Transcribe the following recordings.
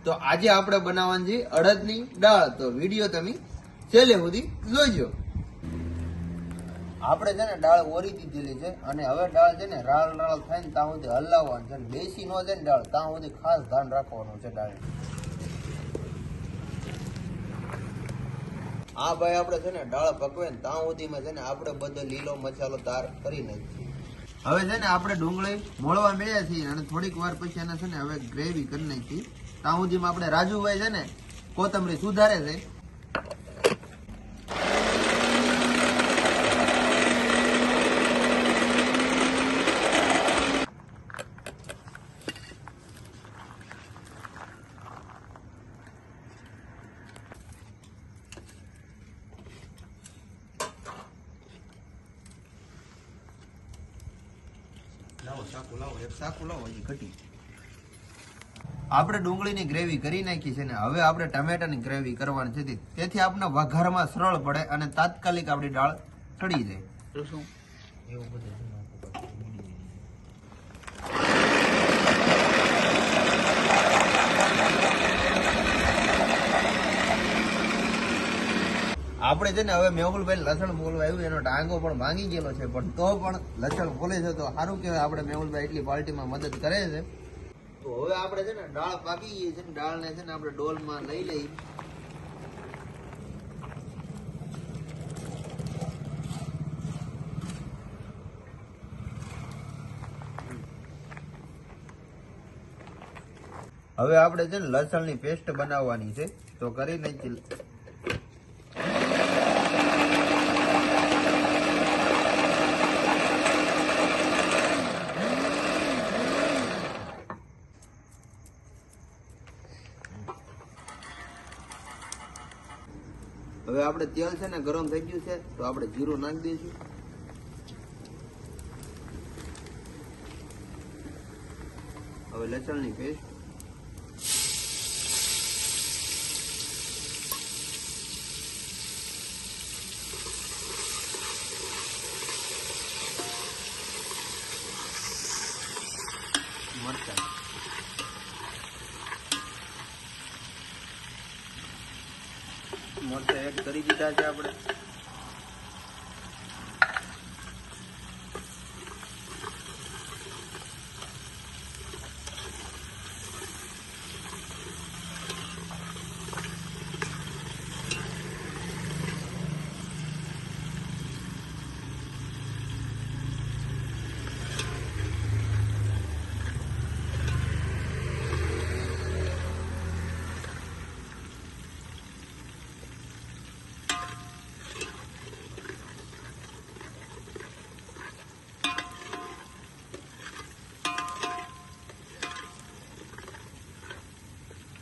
તો આજે આપણે બનાવવાની છે અડદની દાળ. તો વિડીયો તમે છેલ્લે સુધી જોઈજો. આપણે છે ને દાળ ઓરી દીધેલી છે અને હવે દાળ છે ને રાળ રાળ થાય ને ત્યાં સુધી હલાવવાનું છે. બેસી ન જાય ને દાળ ત્યાં સુધી ખાસ ધ્યાન રાખવાનું છે દાળ. આ ભાઈ આપણે છે ને દાળ પકવે ને ત્યાં સુધીમાં છે ને આપણે બધો લીલો મસાલો તૈયાર કરી નાખીએ. હવે છે ને આપણે ડુંગળી મોળવા મળ્યા છીએ અને થોડીક વાર પછી એને છે ને હવે ગ્રેવી કરી નાખી. ત્યાં સુધીમાં આપણે રાજુભાઈ છે ને કોથમરી સુધારે છે. આપણે ડુંગળીની ગ્રેવી કરી નાખી છે ને હવે આપણે ટમેટાની ગ્રેવી કરવાની છે. તેથી આપણે વઘારમાં સરળ પડે અને તાત્કાલિક આપણી દાળ ચડી જાય. તો શું એવું બધું આપણે છે ને હવે મેહુલભાઈ લસણ બોલવા આવ્યું, એનો ટાંગો પણ ભાંગી ગયેલો છે, પણ તો પણ લસણ બોલે છે તો સારું કહેવાય. આપણે મેહુલભાઈ એટલી પાર્ટીમાં મદદ કરે છે. તો હવે આપણે છે ને દાળ પાકી ગઈ છે. દાળને છે ને આપણે ડોલમાં લઈ લઈ. હવે આપણે છે ને લસણની પેસ્ટ બનાવવાની છે તો કરી નાખી. હવે આપણે તેલ છે ને ગરમ થઈ ગયું છે તો આપણે જીરું નાખી દઈશું. હવે લસણની પેસ્ટ, મરચાં, મરચાં એડ કરી દીધા છે આપણે.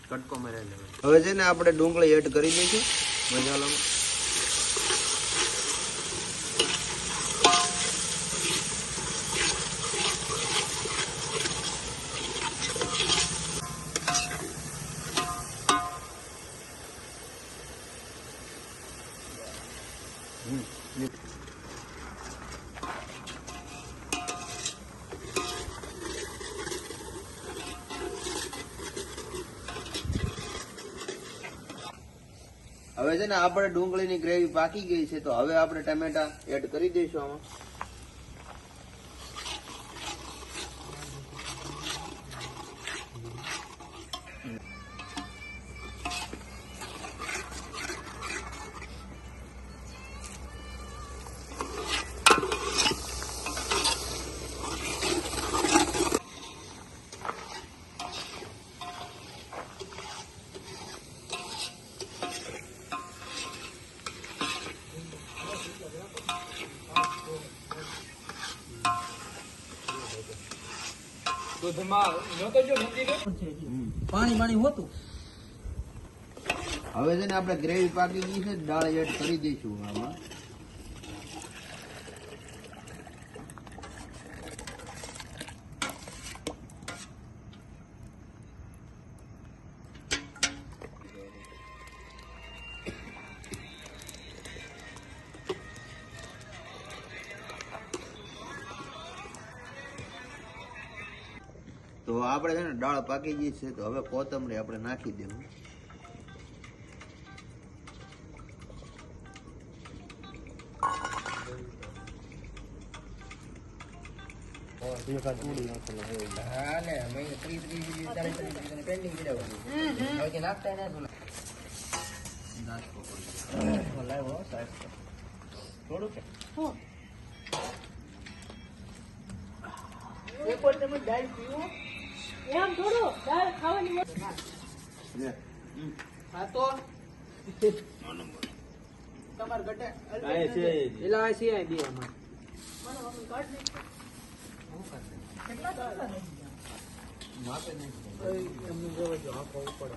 કટકો મારી લેવાનો. હવે છે ને આપણે ડુંગળી એડ કરી દઈશું મસાલામાં. હવે છે ને આપણે ડુંગળીની ગ્રેવી પાકી ગઈ છે તો હવે આપણે ટમેટા એડ કરી દઈશું આમાં. પાણી પાણી હોતું. હવે છે ને આપણે ગ્રેવી પાકી ગઈ છે, દાળ એડ કરી દઈશું આમાં. તો આપણે છે ને દાળ પાકી ગઈ છે તો હવે કોથમરી આપણે નાખી દેવું. હા ને મેં 30 પેન્ડિંગ કર્યા હવે કે નાખતા નથી લાવ્યો સાહેબ થોડું કે એક વાર તમે દાળ પીવો એમ થોડું દાળ ખાવાની લે. હા તો તમાર ઘટે એલા છે આ બે અમાર માપે નહીં. તમને જોવા જો આપો ઉપર